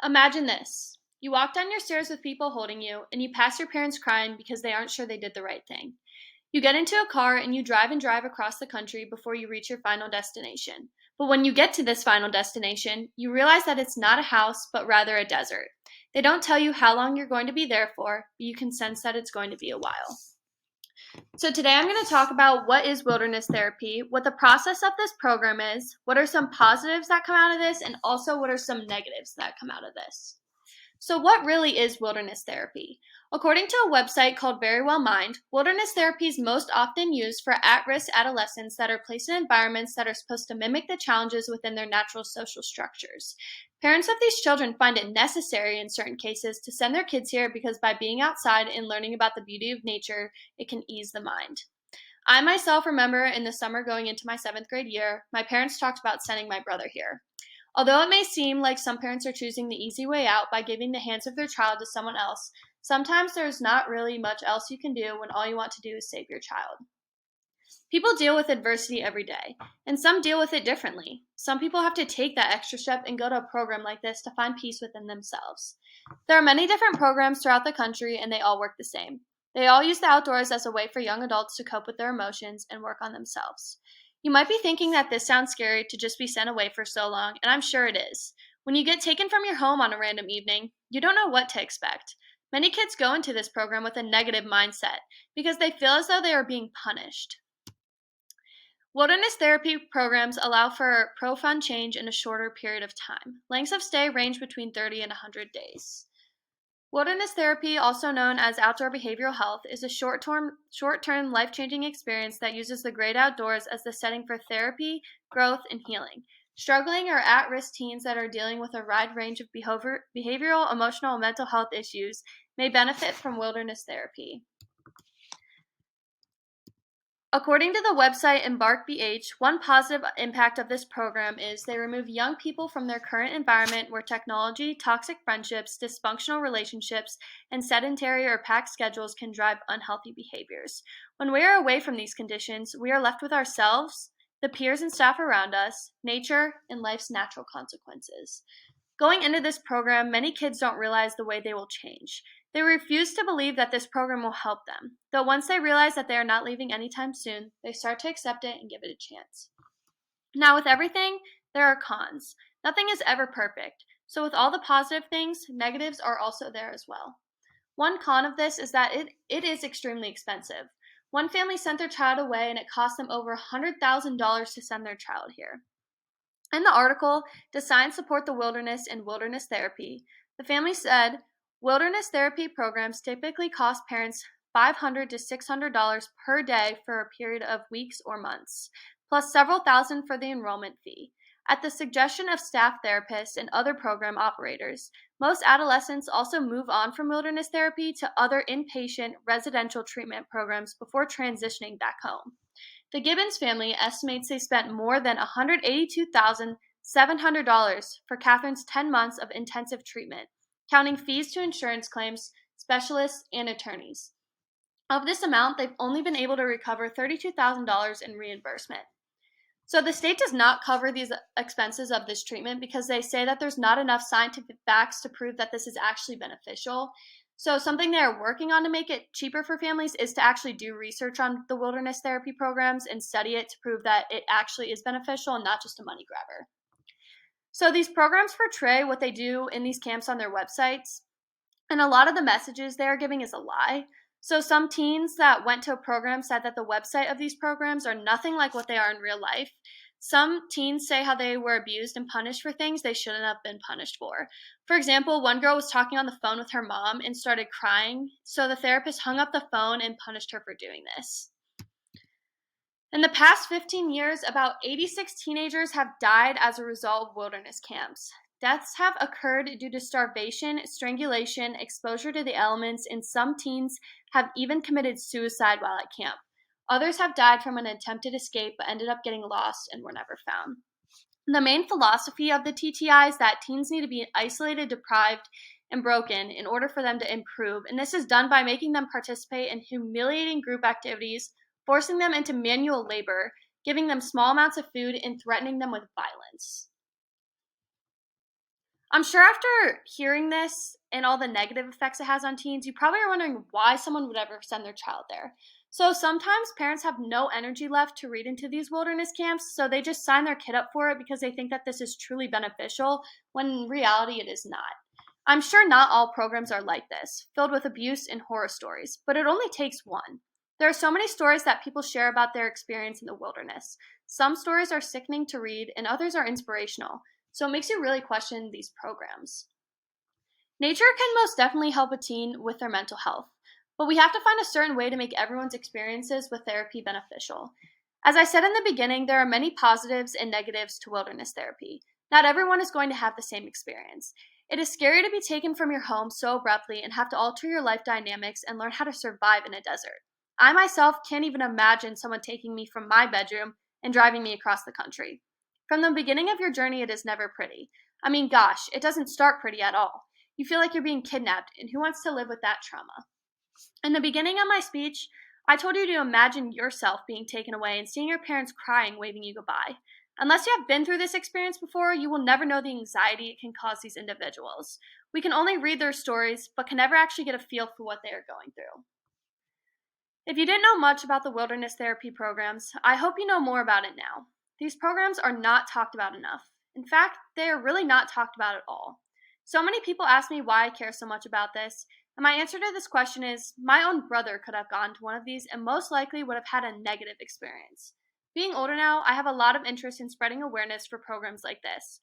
Imagine this. You walk down your stairs with people holding you, and you pass your parents crying because they aren't sure they did the right thing. You get into a car and you drive and drive across the country before you reach your final destination. But when you get to this final destination, you realize that it's not a house, but rather a desert. They don't tell you how long you're going to be there for, but you can sense that it's going to be a while. So, today I'm going to talk about what is wilderness therapy, what the process of this program is, what are some positives that come out of this, and also what are some negatives that come out of this. So, what really is wilderness therapy? According to a website called Very Well Mind, wilderness therapy is most often used for at risk adolescents that are placed in environments that are supposed to mimic the challenges within their natural social structures. Parents of these children find it necessary in certain cases to send their kids here because by being outside and learning about the beauty of nature, it can ease the mind. I myself remember in the summer going into my 7th grade year, my parents talked about sending my brother here. Although it may seem like some parents are choosing the easy way out by giving the hands of their child to someone else, sometimes there's not really much else you can do when all you want to do is save your child. People deal with adversity every day, and some deal with it differently. Some people have to take that extra step and go to a program like this to find peace within themselves. There are many different programs throughout the country, and they all work the same. They all use the outdoors as a way for young adults to cope with their emotions and work on themselves. You might be thinking that this sounds scary to just be sent away for so long, and I'm sure it is. When you get taken from your home on a random evening, you don't know what to expect. Many kids go into this program with a negative mindset because they feel as though they are being punished. Wilderness therapy programs allow for profound change in a shorter period of time. Lengths of stay range between 30 and 100 days. Wilderness therapy, also known as outdoor behavioral health, is a short-term life-changing experience that uses the great outdoors as the setting for therapy, growth, and healing. Struggling or at-risk teens that are dealing with a wide range of behavioral, emotional, and mental health issues may benefit from wilderness therapy. According to the website Embark BH, one positive impact of this program is they remove young people from their current environment where technology, toxic friendships, dysfunctional relationships, and sedentary or packed schedules can drive unhealthy behaviors. When we are away from these conditions, we are left with ourselves, the peers and staff around us, nature, and life's natural consequences. Going into this program, many kids don't realize the way they will change. They refuse to believe that this program will help them, though once they realize that they are not leaving anytime soon, they start to accept it and give it a chance. Now, with everything, there are cons. Nothing is ever perfect, so with all the positive things, negatives are also there as well. One con of this is that it is extremely expensive. One family sent their child away and it cost them over $100,000 to send their child here. In the article, Does Science Support the Wilderness and Wilderness Therapy? The family said, wilderness therapy programs typically cost parents $500 to $600 per day for a period of weeks or months, plus several thousand for the enrollment fee. At the suggestion of staff therapists and other program operators, most adolescents also move on from wilderness therapy to other inpatient residential treatment programs before transitioning back home. The Gibbons family estimates they spent more than $182,700 for Catherine's 10 months of intensive treatment, counting fees to insurance claims, specialists, and attorneys. Of this amount, they've only been able to recover $32,000 in reimbursement. So the state does not cover these expenses of this treatment because they say that there's not enough scientific facts to prove that this is actually beneficial. So something they're working on to make it cheaper for families is to actually do research on the wilderness therapy programs and study it to prove that it actually is beneficial and not just a money grabber. So these programs portray what they do in these camps on their websites, and a lot of the messages they are giving is a lie. So some teens that went to a program said that the website of these programs are nothing like what they are in real life. Some teens say how they were abused and punished for things they shouldn't have been punished for. For example, one girl was talking on the phone with her mom and started crying, so the therapist hung up the phone and punished her for doing this. In the past 15 years, about 86 teenagers have died as a result of wilderness camps. Deaths have occurred due to starvation, strangulation, exposure to the elements, and some teens have even committed suicide while at camp. Others have died from an attempted escape but ended up getting lost and were never found. The main philosophy of the TTI is that teens need to be isolated, deprived, and broken in order for them to improve, and this is done by making them participate in humiliating group activities, forcing them into manual labor, giving them small amounts of food, and threatening them with violence. I'm sure after hearing this and all the negative effects it has on teens, you probably are wondering why someone would ever send their child there. So sometimes parents have no energy left to read into these wilderness camps, so they just sign their kid up for it because they think that this is truly beneficial, when in reality it is not. I'm sure not all programs are like this, filled with abuse and horror stories, but it only takes one. There are so many stories that people share about their experience in the wilderness. Some stories are sickening to read, and others are inspirational. So it makes you really question these programs. Nature can most definitely help a teen with their mental health, but we have to find a certain way to make everyone's experiences with therapy beneficial. As I said in the beginning, there are many positives and negatives to wilderness therapy. Not everyone is going to have the same experience. It is scary to be taken from your home so abruptly and have to alter your life dynamics and learn how to survive in a desert. I myself can't even imagine someone taking me from my bedroom and driving me across the country. From the beginning of your journey, it is never pretty. I mean, gosh, it doesn't start pretty at all. You feel like you're being kidnapped, and who wants to live with that trauma? In the beginning of my speech, I told you to imagine yourself being taken away and seeing your parents crying, waving you goodbye. Unless you have been through this experience before, you will never know the anxiety it can cause these individuals. We can only read their stories, but can never actually get a feel for what they are going through. If you didn't know much about the wilderness therapy programs, I hope you know more about it now. These programs are not talked about enough. In fact, they are really not talked about at all. So many people ask me why I care so much about this, and my answer to this question is my own brother could have gone to one of these and most likely would have had a negative experience. Being older now, I have a lot of interest in spreading awareness for programs like this.